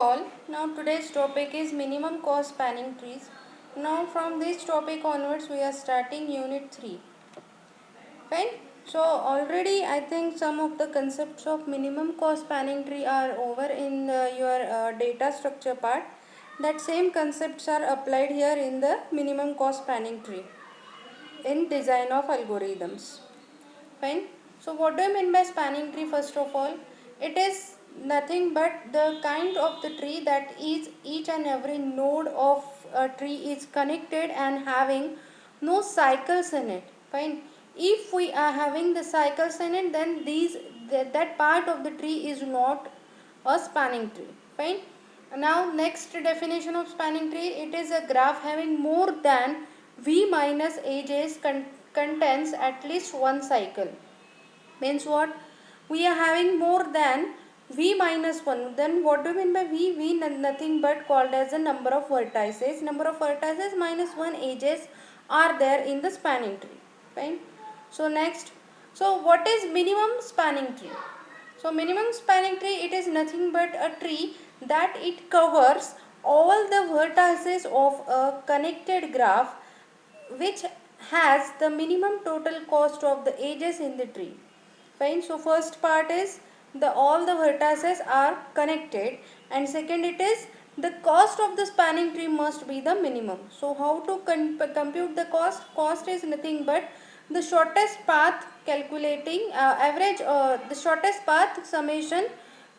All. Now today's topic is minimum cost spanning trees. Now from this topic onwards we are starting unit 3. Fine. So already I think some of the concepts of minimum cost spanning tree are over in your data structure part. That same concepts are applied here in the minimum cost spanning tree in design of algorithms. Fine. So what do I mean by spanning tree? First of all, it is nothing but the kind of the tree that is each and every node of a tree is connected and having no cycles in it. Fine. If we are having the cycles in it, then that part of the tree is not a spanning tree. Fine. Now next definition of spanning tree, it is a graph having more than v minus ages contains at least one cycle. Means what? We are having more than v minus 1. Then what do you mean by v? V nothing but called as the number of vertices. Number of vertices minus 1 edges are there in the spanning tree. Fine. So next. So what is minimum spanning tree? So minimum spanning tree, it is nothing but a tree that it covers all the vertices of a connected graph which has the minimum total cost of the edges in the tree. Fine. So first part is the all the vertices are connected, and second it is the cost of the spanning tree must be the minimum. So how to compute the cost? Cost is nothing but the shortest path calculating average the shortest path summation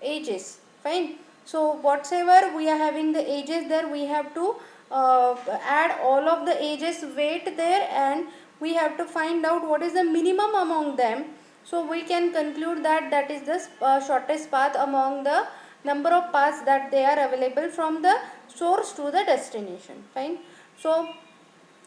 edges. Fine. So whatsoever we are having the edges there, we have to add all of the edges weight there, and we have to find out what is the minimum among them. So we can conclude that that is the shortest path among the number of paths that they are available from the source to the destination. Fine. So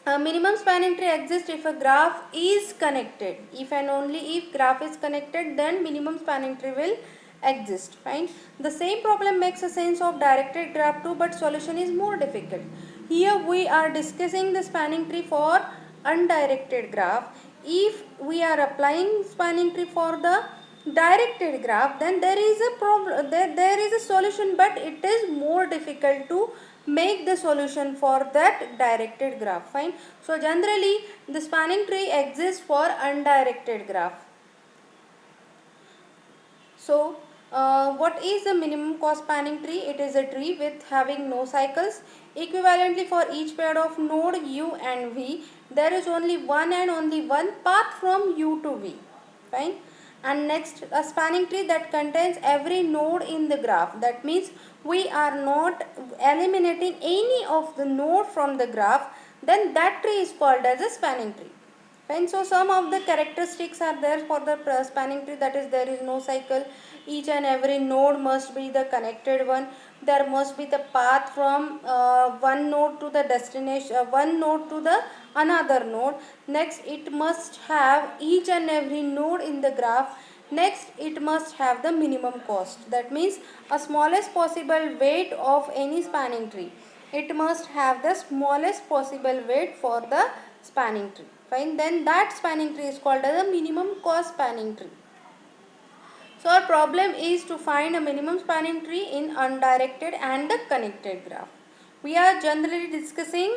a minimum spanning tree exists if a graph is connected. If and only if graph is connected, then minimum spanning tree will exist. Fine. The same problem makes a sense of directed graph too, but solution is more difficult. Here we are discussing the spanning tree for undirected graph. If we are applying spanning tree for the directed graph, then there is a problem, there is a solution, but it is more difficult to make the solution for that directed graph. Fine. So generally the spanning tree exists for undirected graph. So what is the minimum cost spanning tree? It is a tree with having no cycles. Equivalently, for each pair of node u and v, there is only one and only one path from u to v. Fine. And next, a spanning tree that contains every node in the graph. That means we are not eliminating any of the node from the graph, then that tree is called as a spanning tree. Fine. So some of the characteristics are there for the spanning tree, that is there is no cycle, each and every node must be the connected one, there must be the path from one node to the destination, one node to the another node. Next, it must have each and every node in the graph. Next, it must have the minimum cost, that means a smallest possible weight of any spanning tree. It must have the smallest possible weight for the spanning tree. Fine. Then that spanning tree is called as a minimum cost spanning tree. So our problem is to find a minimum spanning tree in undirected and the connected graph. We are generally discussing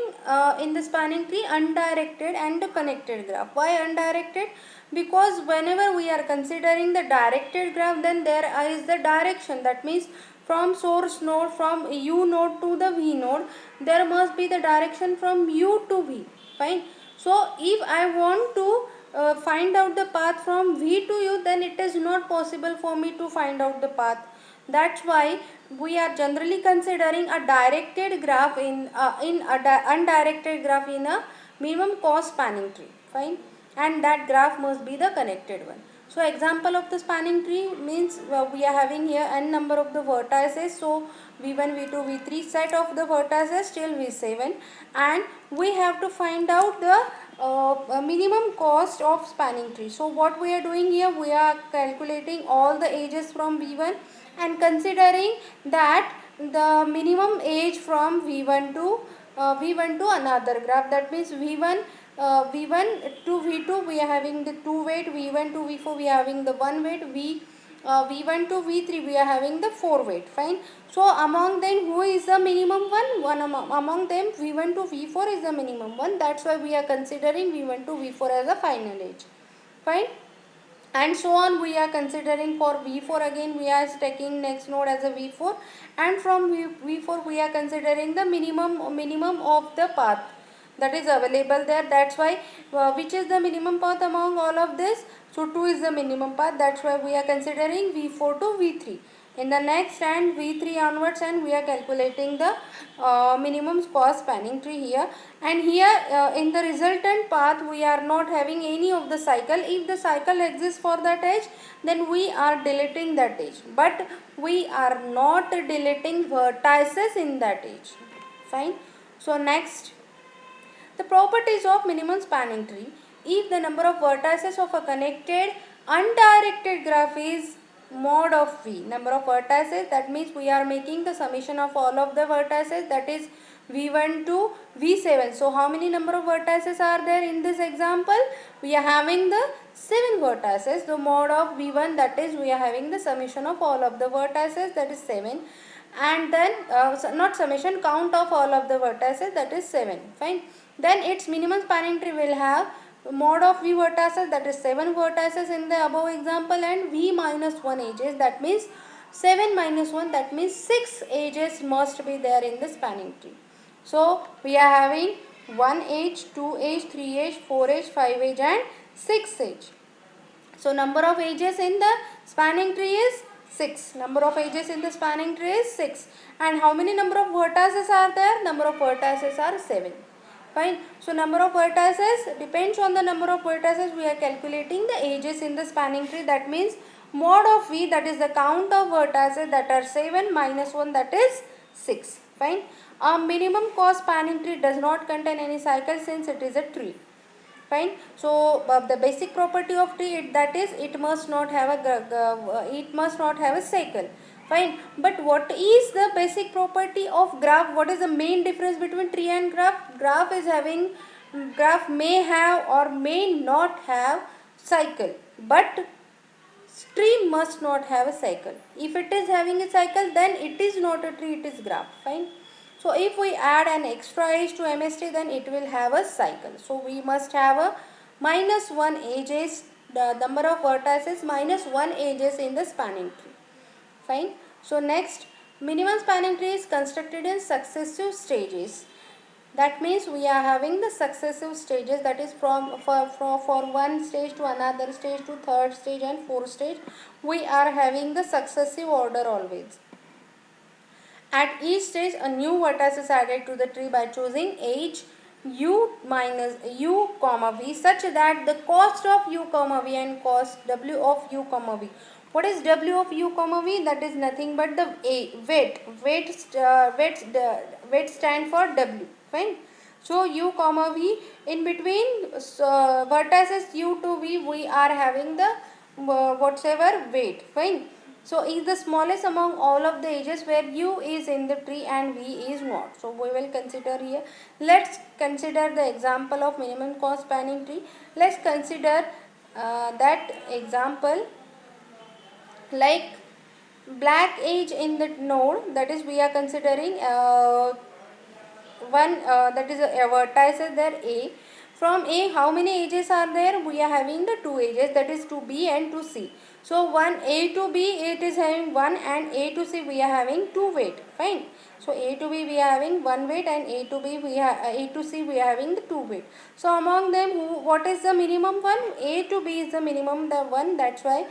in the spanning tree undirected and the connected graph. Why undirected? Because whenever we are considering the directed graph, then there is the direction, that means from source node, from u node to the v node, there must be the direction from u to v. Fine. So if I want to find out the path from v to u, then it is not possible for me to find out the path. That's why we are generally considering a directed graph in undirected graph in a minimum cost spanning tree. Fine. And that graph must be the connected one. So example of the spanning tree means we are having here n number of the vertices. So v1, v2, v3 set of the vertices till v7, and we have to find out the minimum cost of spanning tree. So what we are doing here, we are calculating all the edges from v1 and considering that the minimum edge from v1 to another graph, that means v1 v1 to v2 we are having the two weight, v1 to v4 we are having the one weight, V1 to V3 we are having the 4 weight. Fine. So among them who is the minimum one? Among them V1 to V4 is the minimum one. That's why we are considering V1 to V4 as a final edge. Fine. And so on, we are considering for V4 again we are taking next node as a V4, and from V4 we are considering the minimum of the path that is available there. That's why which is the minimum path among all of this? So 2 is the minimum path. That's why we are considering V4 to V3 in the next and V3 onwards, and we are calculating the minimum cost spanning tree here. And here in the resultant path we are not having any of the cycle. If the cycle exists for that edge, then we are deleting that edge, but we are not deleting vertices in that edge. Fine. So next, the properties of minimum spanning tree. If the number of vertices of a connected undirected graph is mod of V, number of vertices, that means we are making the summation of all of the vertices, that is V1 to V7. So how many number of vertices are there in this example? We are having the 7 vertices. The mod of V1, that is we are having the summation of all of the vertices, that is 7, and then not summation, count of all of the vertices, that is 7. Fine. Then its minimum spanning tree will have mod of V vertices, that is 7 vertices in the above example, and V minus 1 edges, that means 7 minus 1, that means 6 edges must be there in the spanning tree. So we are having 1 edge, 2 edge, 3 edge, 4 edge, 5 edge and 6 edge. So number of edges in the spanning tree is 6. Number of edges in the spanning tree is 6. And how many number of vertices are there? Number of vertices are 7. Fine. So number of vertices depends on the number of vertices. We are calculating the edges in the spanning tree. That means mod of V, that is the count of vertices, that are 7 minus 1, that is 6. Fine. A minimum cost spanning tree does not contain any cycle since it is a tree. Fine. So the basic property of tree, that is it must not have a cycle. Fine. But what is the basic property of graph? What is the main difference between tree and graph? Graph may have or may not have cycle, but tree must not have a cycle. If it is having a cycle, then it is not a tree, it is graph. Fine. So if we add an extra edge to MST, then it will have a cycle. So we must have a minus 1 edges, the number of vertices minus 1 edges in the spanning tree. Fine. So next, minimum spanning tree is constructed in successive stages. That means we are having the successive stages, that is for one stage to another stage to third stage and fourth stage. We are having the successive order always. At each stage, a new vertex is added to the tree by choosing edge u minus u comma v such that the cost of u comma v and cost w of u comma v. What is w of u comma v? That is nothing but the weight. Weight stand for w. Fine. So u comma v, in between vertices u to v, we are having the whatever weight. Fine. So is the smallest among all of the edges where u is in the tree and v is not. So we will consider here. Let's consider the example of minimum cost spanning tree. Let's consider that example like black edge in the node, that is we are considering one that is a vertex is there a. From A, how many edges are there? We are having the 2 edges, that is to B and to C. So one A to B, it is having 1, and A to C we are having 2 weight. Fine. So A to B we are having 1 weight, and A to B we have A to C we are having the 2 weight. So among them, what is the minimum one? A to B is the minimum the one. That's why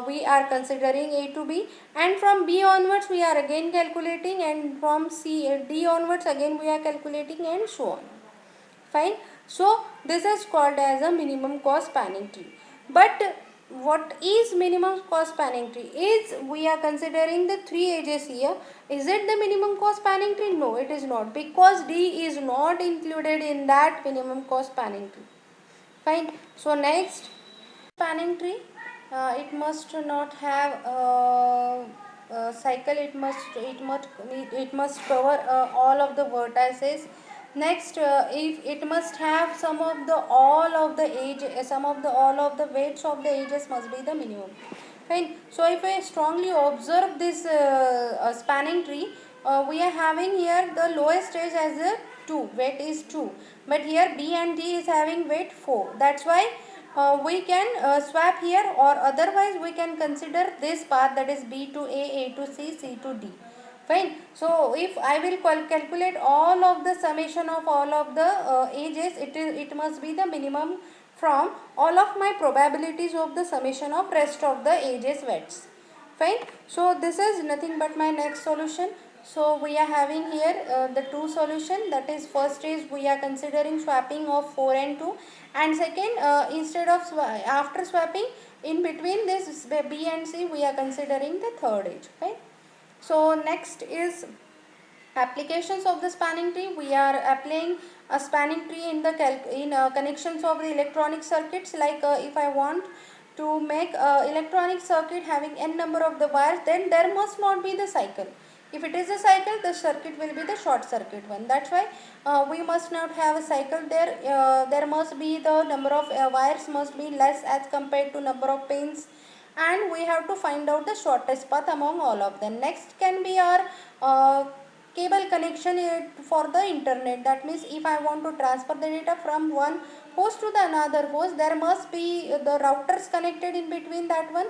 we are considering A to B, and from B onwards we are again calculating, and from D onwards again we are calculating, and so on. Fine. So this is called as a minimum cost spanning tree. But what is minimum cost spanning tree? Is we are considering the 3 edges here. Is it the minimum cost spanning tree? No, it is not, because D is not included in that minimum cost spanning tree. Fine. So next, spanning tree, it must not have cycle. It must cover all of the vertices. Next, if it must have some of the all of the weights of the edges must be the minimum. Fine. So if I strongly observe this spanning tree, we are having here the lowest edge as a 2, weight is 2. But here B and D is having weight 4. That's why we can swap here, or otherwise we can consider this path, that is B to A to C, C to D. Fine. So if I will calculate all of the summation of all of the edges, it must be the minimum from all of my probabilities of the summation of rest of the edges weights. Fine. So this is nothing but my next solution. So we are having here the two solution, that is first is we are considering swapping of 4 and 2, and second instead of after swapping in between this B and C we are considering the third edge. Fine. So next is applications of the spanning tree. We are applying a spanning tree in the connections of the electronic circuits. Like if I want to make electronic circuit having n number of the wires, then there must not be the cycle. If it is a cycle, the circuit will be the short circuit one. That's why we must not have a cycle there. There must be the number of wires must be less as compared to number of pins, and we have to find out the shortest path among all of them. Next can be our cable connection for the internet. That means if I want to transfer the data from one host to the another host, there must be the routers connected in between that one,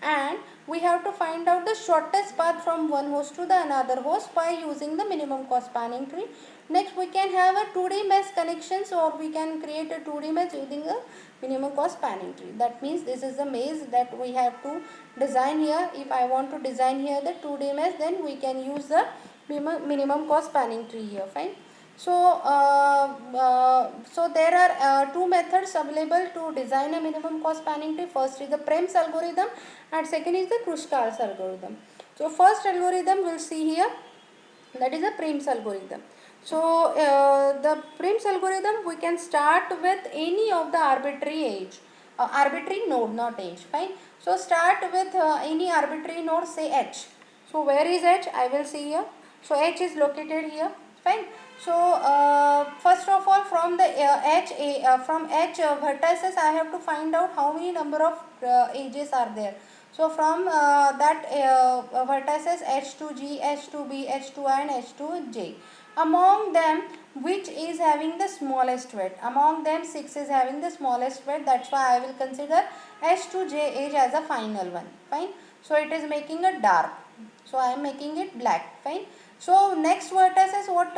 and we have to find out the shortest path from one host to the another host by using the minimum cost spanning tree. Next we can have a 2D mesh connections, or we can create a 2D mesh using a minimum cost spanning tree. That means this is the maze that we have to design here. If I want to design here the 2D mesh, then we can use the minimum cost spanning tree here. Fine. So so there are two methods available to design a minimum cost spanning tree. First is the Prim's algorithm, and second is the Kruskals algorithm. So first algorithm we'll see here, that is the Prim's algorithm. So the Prim's algorithm, we can start with any of the arbitrary edge, arbitrary node, not edge. Fine. So start with any arbitrary node, say H. So where is H? I will see here. So H is located here. Fine. So first of all, from the from H vertices, I have to find out how many number of edges are there. So from that vertices H to G, H to B, H to I, and H to J. Among them, which is having the smallest weight? Among them, 6 is having the smallest weight. That's why I will consider H to J edge as a final one. Fine. So it is making a dark. So I am making it black. Fine. So next vertices, what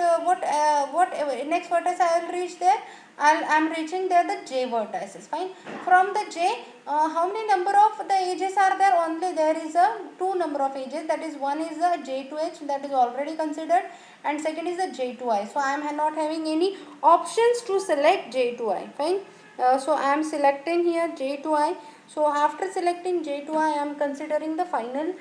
next vertex I will reach there? I am reaching there the J vertices. Fine. From the J, how many number of the edges are there? Only there is a 2 number of edges. That is, one is the J to H, that is already considered, and second is the J to I. So I am not having any options to select J to I. Fine. So I am selecting here J to I. So after selecting J to I am considering the final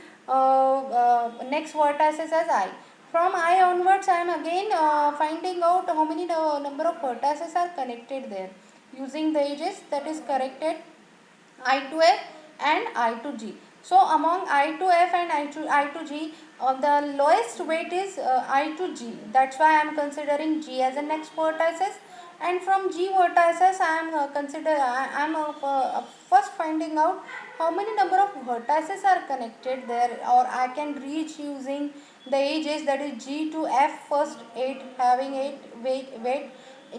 next vertices as I. From I onwards, I am again finding out how many number of vertices are connected there using the edges, that is corrected I to F and I to G. So among I to F and I to G, the lowest weight is I to G. That's why I am considering G as the next vertices. And from G vertices, I am first finding out how many number of vertices are connected there, or I can reach using the edges, that is G to F first 8, having 8 weight,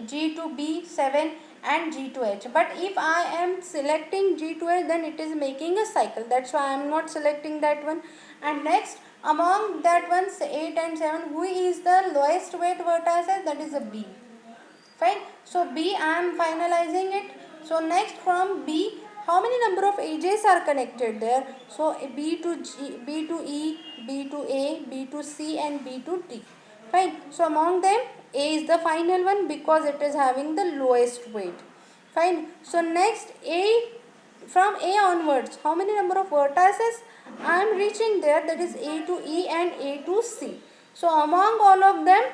G to B 7, and G to H. But if I am selecting G to H, then it is making a cycle. That's why I am not selecting that one. And next, among that ones 8 and 7, who is the lowest weight vertices? That is a B. Fine. So B, I am finalizing it. So next, from B, how many number of edges are connected there? So B to G, B to E, B to A, B to C, and B to D. Fine. So among them, A is the final one because it is having the lowest weight. Fine. So next, A, from A onwards, how many number of vertices I am reaching there? That is A to E and A to C. So among all of them,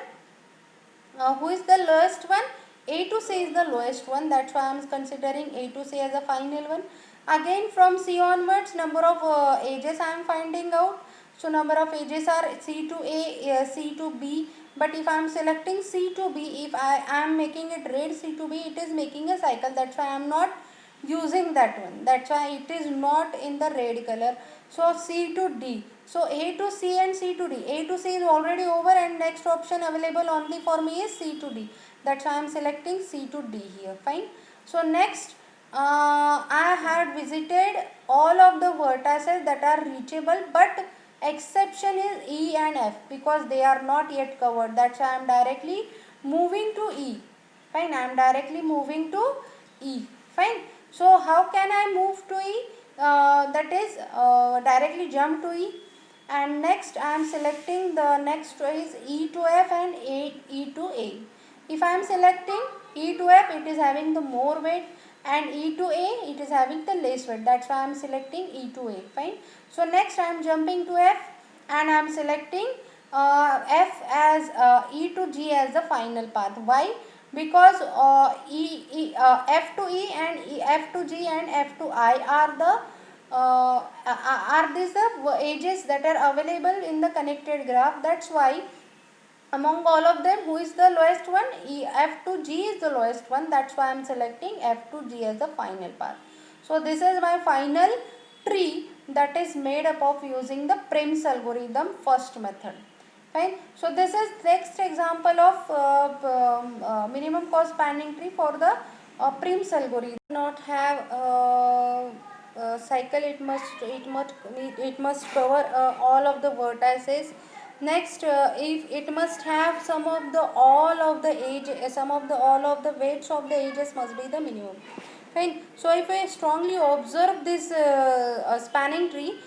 who is the lowest one? A to C is the lowest one. That's why I am considering A to C as a final one. Again, from C onwards, number of edges I am finding out. So number of edges are C to A, C to B. But if I am selecting C to B, if I am making it red C to B, it is making a cycle. That's why I am not using that one. That's why it is not in the red color. So C to D. So A to C and C to D. A to C is already over and next option available only for me is C to D. That's why I am selecting C to D here. Fine. So next I had visited all of the vertices that are reachable, but exception is E and F because they are not yet covered. That's why I am directly moving to E. Fine. I am directly moving to E. Fine. So how can I move to E? That is directly jump to E, and next I am selecting the next is E to F and E to A. If I am selecting E to F, it is having the more weight, and E to A, it is having the less weight. That's why I am selecting E to A. Fine. So next I am jumping to F and I am selecting F as E to G as the final path. Why? Because F to E and F to G and F to I are the are these the edges that are available in the connected graph. That's why among all of them, who is the lowest one? F to G is the lowest one. That's why I am selecting F to G as the final path. So this is my final tree that is made up of using the Prim's algorithm first method. Fine. So this is next example of minimum cost spanning tree for the Prim's algorithm. Not have cycle. It must cover all of the vertices. Next, if it must have some of the all of the edge, some of the all of the weights of the edges must be the minimum. Fine. So if I strongly observe this spanning tree,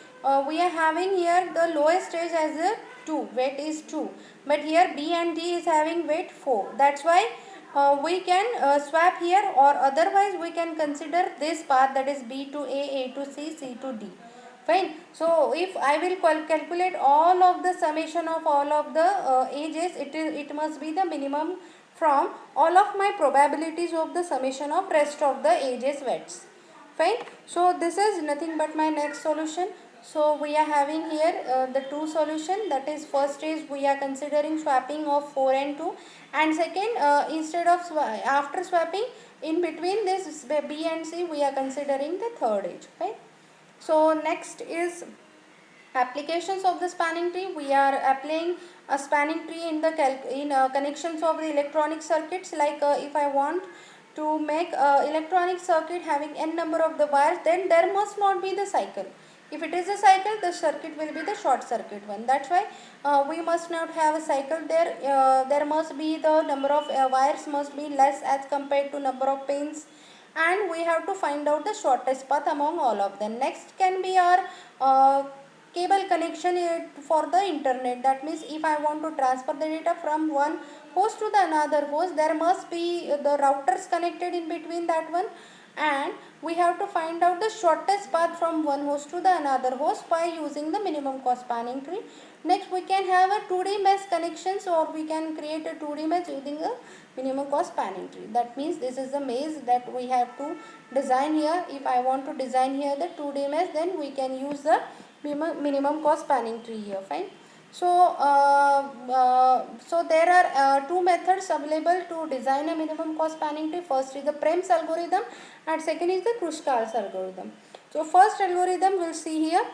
we are having here the lowest edge as a 2, weight is 2, but here B and D is having weight 4. That's why we can swap here, or otherwise we can consider this path, that is B to A to C, C to D. Fine. So if I will calculate all of the summation of all of the edges, it must be the minimum from all of my probabilities of the summation of rest of the edges weights. Fine. So this is nothing but my next solution. So we are having here the two solution, that is first is we are considering swapping of 4 and 2, and second instead of after swapping in between this B and C we are considering the third edge. Right. So next is applications of the spanning tree. We are applying a spanning tree in the connections of the electronic circuits. Like if I want to make electronic circuit having n number of the wires, then there must not be the cycle. If it is a cycle, the circuit will be the short circuit one. That's why we must not have a cycle there. There must be the number of wires must be less as compared to number of pins, and we have to find out the shortest path among all of them. Next can be our cable connection for the internet. That means if I want to transfer the data from one host to the another host, there must be the routers connected in between that one, and we have to find out the shortest path from one host to the another host by using the minimum cost spanning tree. Next we can have a 2D mesh connections, or we can create a 2D mesh using a minimum cost spanning tree. That means this is the maze that we have to design here. If I want to design here the 2D mesh, then we can use the minimum cost spanning tree here. Fine. So so there are two methods available to design a minimum cost spanning tree. First is the Prim's algorithm and second is the Kruskals algorithm. So first algorithm we'll see here,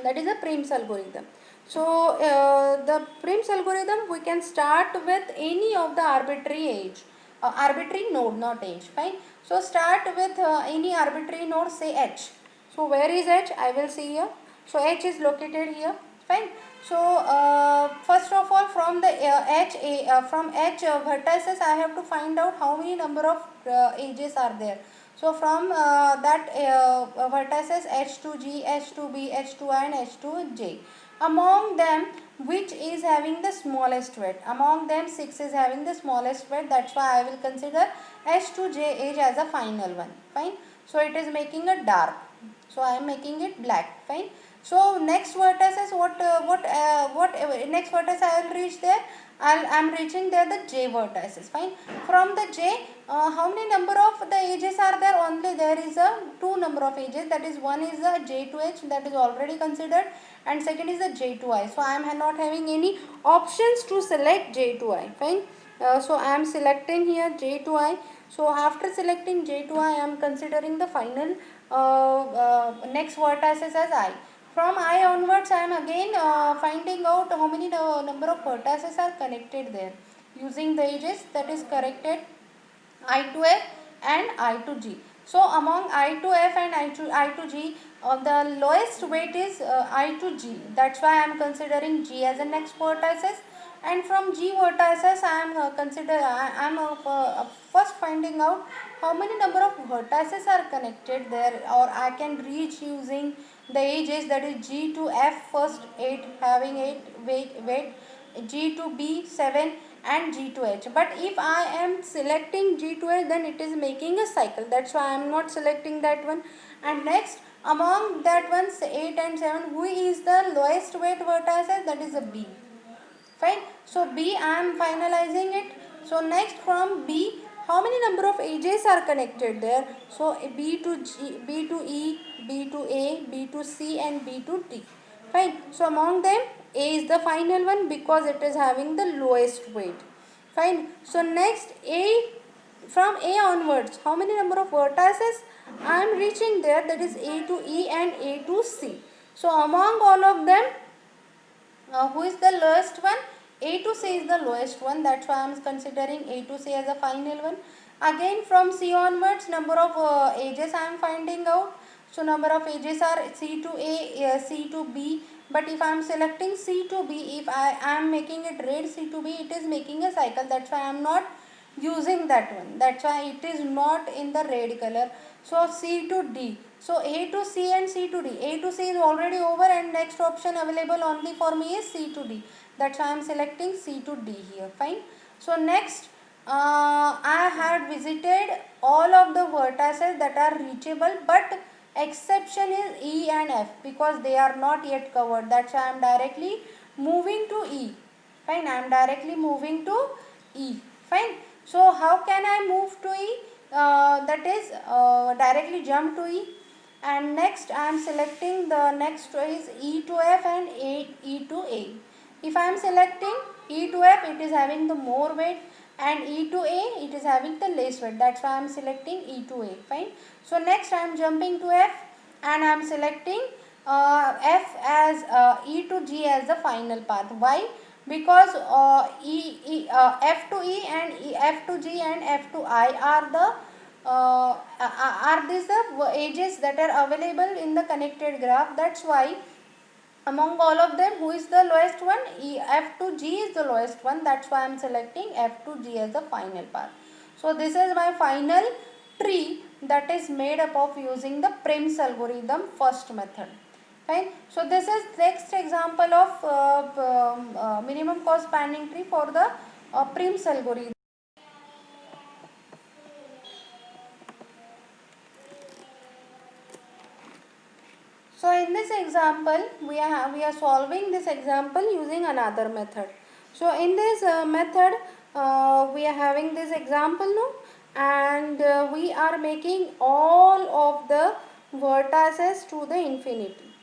that is the Prim's algorithm. So the Prim's algorithm, we can start with any of the arbitrary edge, arbitrary node, not edge. Fine. So start with any arbitrary node, say H. So where is H? I will see here. So H is located here. Fine. So first of all, from the from H vertices, I have to find out how many number of edges are there. So from that vertices H to G, H to B, H to I and H to J. Among them, which is having the smallest weight? Among them, 6 is having the smallest weight. That's why I will consider H to J edge as a final one. Fine. So it is making a dark. So I am making it black. Fine. So next vertices, what next vertex I will reach there? I am reaching there the J vertices. Fine. From the J, how many number of the edges are there? Only there is a 2 number of edges. That is, one is the J to H, that is already considered, and second is the J to I. So I am not having any options to select J to I. Fine. So I am selecting here J to I. So after selecting J2 I am considering the final next vertices as I. From I onwards I am again finding out how many number of vertices are connected there using the edges, that is corrected I to F and I to G. So among I to F and I to G, the lowest weight is I to G. That's why I am considering G as the next vertices. And from G vertices, I am first finding out how many number of vertices are connected there, or I can reach using the edges, that is G to F first 8, having 8 weight, G to B 7 and G to H. But if I am selecting G to H, then it is making a cycle. That's why I am not selecting that one. And next, among that ones 8 and 7, who is the lowest weight vertices? That is a B. Fine. So B I am finalizing it. So next from B, how many number of edges are connected there? So B to G, B to E, B to A, B to C and B to D. Fine. So among them A is the final one because it is having the lowest weight. Fine. So next A, from A onwards, how many number of vertices I am reaching there? That is A to E and A to C. So among all of them, who is the lowest one? A to C is the lowest one. That's why I am considering A to C as a final one. Again from C onwards, number of edges I am finding out. So number of edges are C to A, C to B. But if I am selecting C to B, if I am making it red C to B, it is making a cycle. That's why I am not using that one. That's why it is not in the red color. So C to D. So A to C and C to D. A to C is already over and next option available only for me is C to D. That's why I am selecting C to D here. Fine. So next I had visited all of the vertices that are reachable, but exception is E and F because they are not yet covered. That's why I am directly moving to E. Fine. I am directly moving to E. Fine. So how can I move to E? That is directly jump to E. And next I am selecting the next is E to F and E to A. If I am selecting E to F, it is having the more weight, and E to A, it is having the less weight. That's why I am selecting E to A. Fine. So next I am jumping to F and I am selecting F as E to G as the final path. Why? Because F to E and F to G and F to I are the are these the edges that are available in the connected graph. That's why among all of them, who is the lowest one? F to G is the lowest one. That's why I am selecting F to G as the final path. So this is my final tree that is made up of using the Prim's algorithm first method. Fine. So this is next example of minimum cost spanning tree for the Prim's algorithm. So in this example, we are solving this example using another method. So in this method, we are having this example now, and we are making all of the vertices to the infinity.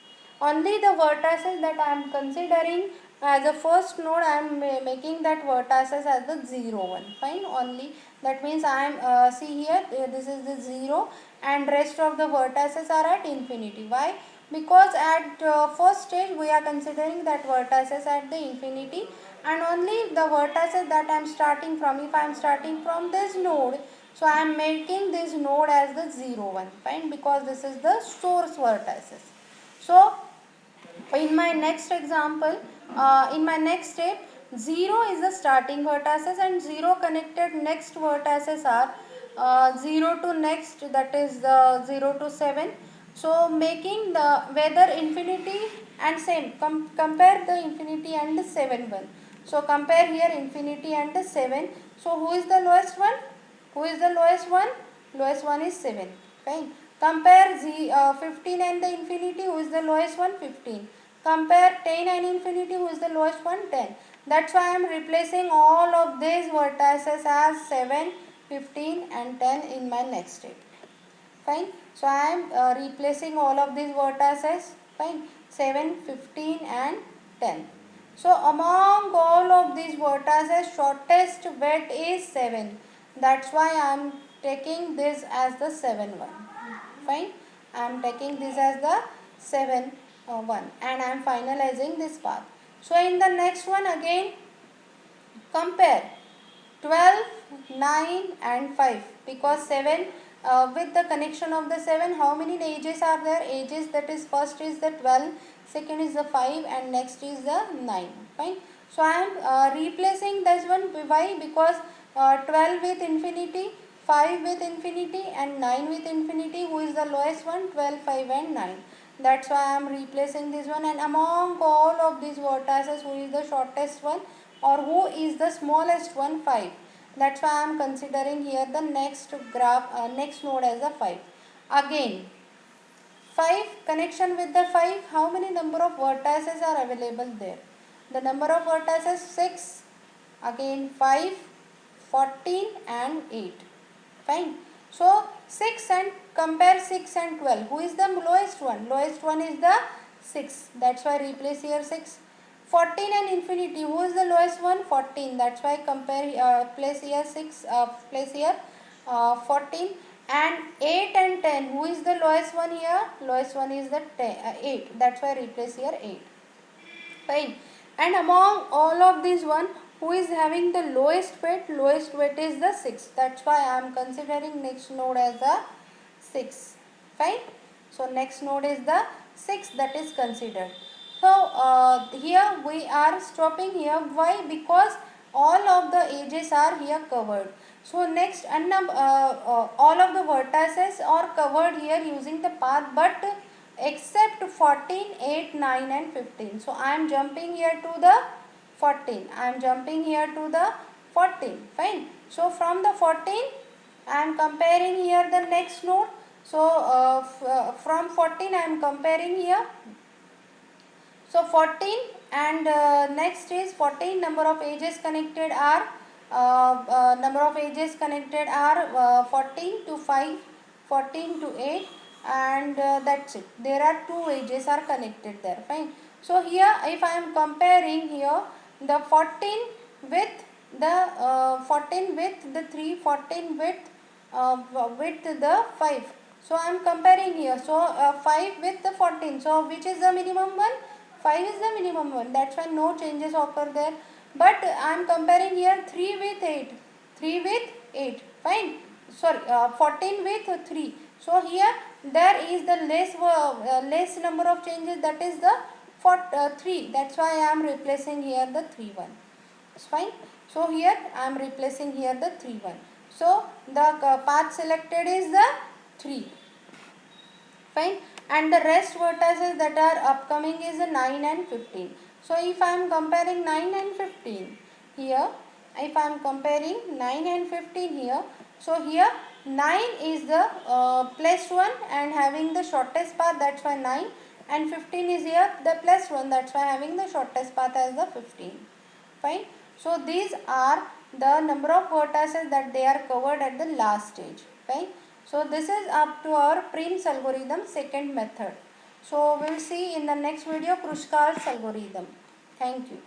Only the vertices that I am considering as a first node, I am making that vertices as the 0 one. Fine. Only that means I am see here, this is the 0 and rest of the vertices are at infinity. Why? Because at first stage we are considering that vertices at the infinity, and only the vertices that I am starting from, if I am starting from this node, so I am making this node as the 0 one. Fine. Because this is the source vertices. So in my next example, in my next step, 0 is the starting vertices and 0 connected next vertices are 0 to next, that is the 0 to 7. So making the whether infinity and same, compare the infinity and the 7 one. So compare here infinity and the 7. So who is the lowest one? Who is the lowest one? Lowest one is 7. Fine. Compare 15 and the infinity. Who is the lowest one? 15. Compare 10 and infinity. Who is the lowest one? 10. That's why I am replacing all of these vertices as 7, 15 and 10 in my next step. Fine. So I am replacing all of these vertices. Fine. 7, 15 and 10. So among all of these vertices, shortest weight is 7. That's why I am taking this as the 7 one. Fine. I am taking this as the 7 one, and I am finalizing this path. So in the next one again, compare 12, 9 and 5, because 7 with the connection of the 7, how many edges are there? Edges, that is, first is the 12, second is the 5 and next is the 9. Fine. So I am replacing this one. Why? Because 12 with infinity, 5 with infinity and 9 with infinity. Who is the lowest one? 12, 5 and 9. That's why I am replacing this one, and among all of these vertices, who is the shortest one or who is the smallest one? 5. That's why I am considering here the next graph, next node as a 5. Again, 5 connection with the 5, how many number of vertices are available there? The number of vertices 6, again 5, 14 and 8. Fine. So 6 and compare 6 and 12. Who is the lowest one? Lowest one is the 6. That's why replace here 6. 14 and infinity. Who is the lowest one? 14. That's why compare, place here 6. Place here 14. And 8 and 10. Who is the lowest one here? Lowest one is the 8. That's why replace here 8. Fine. And among all of these one, who is having the lowest weight? Lowest weight is the 6. That's why I am considering next node as a 6. Fine. So next node is the 6 that is considered. So here we are stopping here. Why? Because all of the edges are here covered. So next, all of the vertices are covered here using the path, but except 14, 8, 9 and 15. So I am jumping here to the 14. I am jumping here to the 14. Fine. So from the 14, I am comparing here the next node. So from 14 I am comparing here. So 14 and next is 14, number of edges connected are 14 to 5, 14 to 8, and that's it. There are 2 edges are connected there. Fine. So here if I am comparing here the 14 with the 14 with the 3, 14 with the 5. So I am comparing here. So 5 with the 14. So which is the minimum one? 5 is the minimum one. That's why no changes occur there. But I am comparing here 3 with 8. 3 with 8. Fine. Sorry, 14 with 3. So here there is the less number of changes, that is the 3. That's why I am replacing here the 3 one. It's fine. So here I am replacing here the 3 one. So the path selected is the 3. Fine. And the rest vertices that are upcoming is 9 and 15. So if I am comparing 9 and 15 here, if I am comparing 9 and 15 here, so here 9 is the plus 1 and having the shortest path, that's why 9, and 15 is here the plus 1, that's why having the shortest path as the 15. Fine. So these are the number of vertices that they are covered at the last stage. Fine. So this is up to our Prim's algorithm, second method. So we will see in the next video Kruskal's algorithm. Thank you.